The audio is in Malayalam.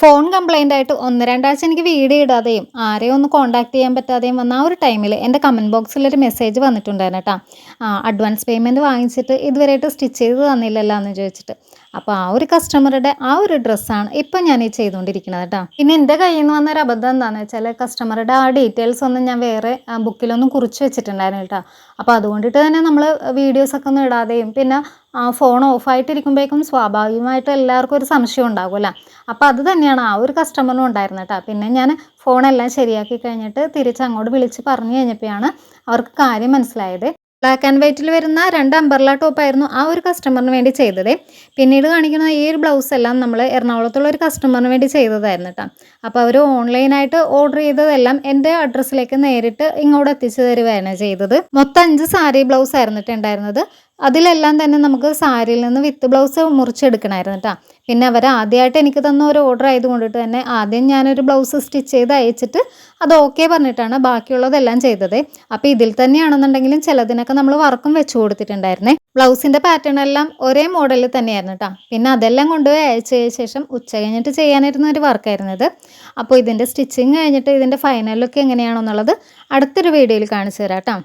ഫോൺ കംപ്ലൈൻ്റ് ആയിട്ട് 1-2 ആഴ്ച എനിക്ക് വീഡിയോ ഇടാതെയും ആരെയും ഒന്ന് കോൺടാക്ട് ചെയ്യാൻ പറ്റാതെയും വന്ന ആ ഒരു ടൈമിൽ എൻ്റെ കമൻറ്റ് ബോക്സിലൊരു മെസ്സേജ് വന്നിട്ടുണ്ടായിരുന്നു കേട്ടോ. അഡ്വാൻസ് പേയ്മെൻറ്റ് വാങ്ങിച്ചിട്ട് ഇതുവരെയായിട്ട് സ്റ്റിച്ച് ചെയ്ത് തന്നില്ലല്ലോ എന്ന് ചോദിച്ചിട്ട്. അപ്പോൾ ആ ഒരു കസ്റ്റമറുടെ ആ ഒരു ഡ്രസ്സാണ് ഇപ്പം ഞാൻ ഈ ചെയ്തുകൊണ്ടിരിക്കുന്നത് കേട്ടോ. പിന്നെ എൻ്റെ കയ്യിൽ നിന്ന് വന്നൊരു അബദ്ധം എന്താണെന്ന് വെച്ചാൽ കസ്റ്റമറുടെ ആ ഡീറ്റെയിൽസ് ഒന്നും ഞാൻ വേറെ ബുക്കിലൊന്നും കുറിച്ച് വെച്ചിട്ടുണ്ടായിരുന്നു കേട്ടോ. അപ്പോൾ അതുകൊണ്ടിട്ട് തന്നെ നമ്മൾ വീഡിയോസൊക്കെ ഒന്നും ഇടാതെയും പിന്നെ ഫോൺ ഓഫായിട്ടിരിക്കുമ്പോഴേക്കും സ്വാഭാവികമായിട്ടും എല്ലാവർക്കും ഒരു സംശയം ഉണ്ടാകുമല്ലോ. അപ്പോൾ അത് തന്നെയാണ് ആ ഒരു കസ്റ്റമറിനും ഉണ്ടായിരുന്നത് കേട്ടോ. പിന്നെ ഞാൻ ഫോണെല്ലാം ശരിയാക്കി കഴിഞ്ഞിട്ട് തിരിച്ചങ്ങോട്ട് വിളിച്ച് പറഞ്ഞു കഴിഞ്ഞപ്പോഴാണ് അവർക്ക് കാര്യം മനസ്സിലായത്. ബ്ലാക്ക് ആൻഡ് വൈറ്റിൽ വരുന്ന 2 അംബർല ടോപ്പായിരുന്നു ആ ഒരു കസ്റ്റമറിന് വേണ്ടി ചെയ്തത്. പിന്നീട് കാണിക്കുന്ന ഈ ഒരു ബ്ലൗസ് എല്ലാം നമ്മൾ എറണാകുളത്തുള്ള ഒരു കസ്റ്റമറിന് വേണ്ടി ചെയ്തതായിരുന്നു കേട്ടോ. അപ്പോൾ അവർ ഓൺലൈനായിട്ട് ഓർഡർ ചെയ്തതെല്ലാം എൻ്റെ അഡ്രസ്സിലേക്ക് നേരിട്ട് ഇങ്ങോട്ട് എത്തിച്ചു തരുകയാണ് ചെയ്തത്. മൊത്തം 5 സാരി ബ്ലൗസ് ആയിരുന്നു ഉണ്ടായിരുന്നത്. അതിലെല്ലാം തന്നെ നമുക്ക് സാരിയിൽ നിന്ന് വിത്ത് ബ്ലൗസ് മുറിച്ചെടുക്കണമായിരുന്നു കേട്ടോ. പിന്നെ അവർ ആദ്യമായിട്ട് എനിക്ക് തന്ന ഒരു ഓർഡർ ആയതുകൊണ്ടിട്ട് തന്നെ ആദ്യം ഞാനൊരു ബ്ലൗസ് സ്റ്റിച്ച് ചെയ്ത് അയച്ചിട്ട് അത് ഓക്കെ പറഞ്ഞിട്ടാണ് ബാക്കിയുള്ളതെല്ലാം ചെയ്തത്. അപ്പോൾ ഇതിൽ തന്നെയാണെന്നുണ്ടെങ്കിലും ചിലതിനൊക്കെ നമ്മൾ വർക്കും വെച്ച് കൊടുത്തിട്ടുണ്ടായിരുന്നേ. ബ്ലൗസിൻ്റെ പാറ്റേൺ എല്ലാം ഒരേ മോഡലിൽ തന്നെയായിരുന്നു കേട്ടോ. പിന്നെ അതെല്ലാം കൊണ്ടുപോയി അയച്ചതിന് ശേഷം ഉച്ച കഴിഞ്ഞിട്ട് ചെയ്യാനിരുന്ന ഒരു വർക്കായിരുന്നത്. അപ്പോൾ ഇതിൻ്റെ സ്റ്റിച്ചിങ് കഴിഞ്ഞിട്ട് ഇതിൻ്റെ ഫൈനൽ ലുക്ക് എങ്ങനെയാണെന്നുള്ളത് അടുത്തൊരു വീഡിയോയിൽ കാണിച്ചു തരാം കേട്ടോ.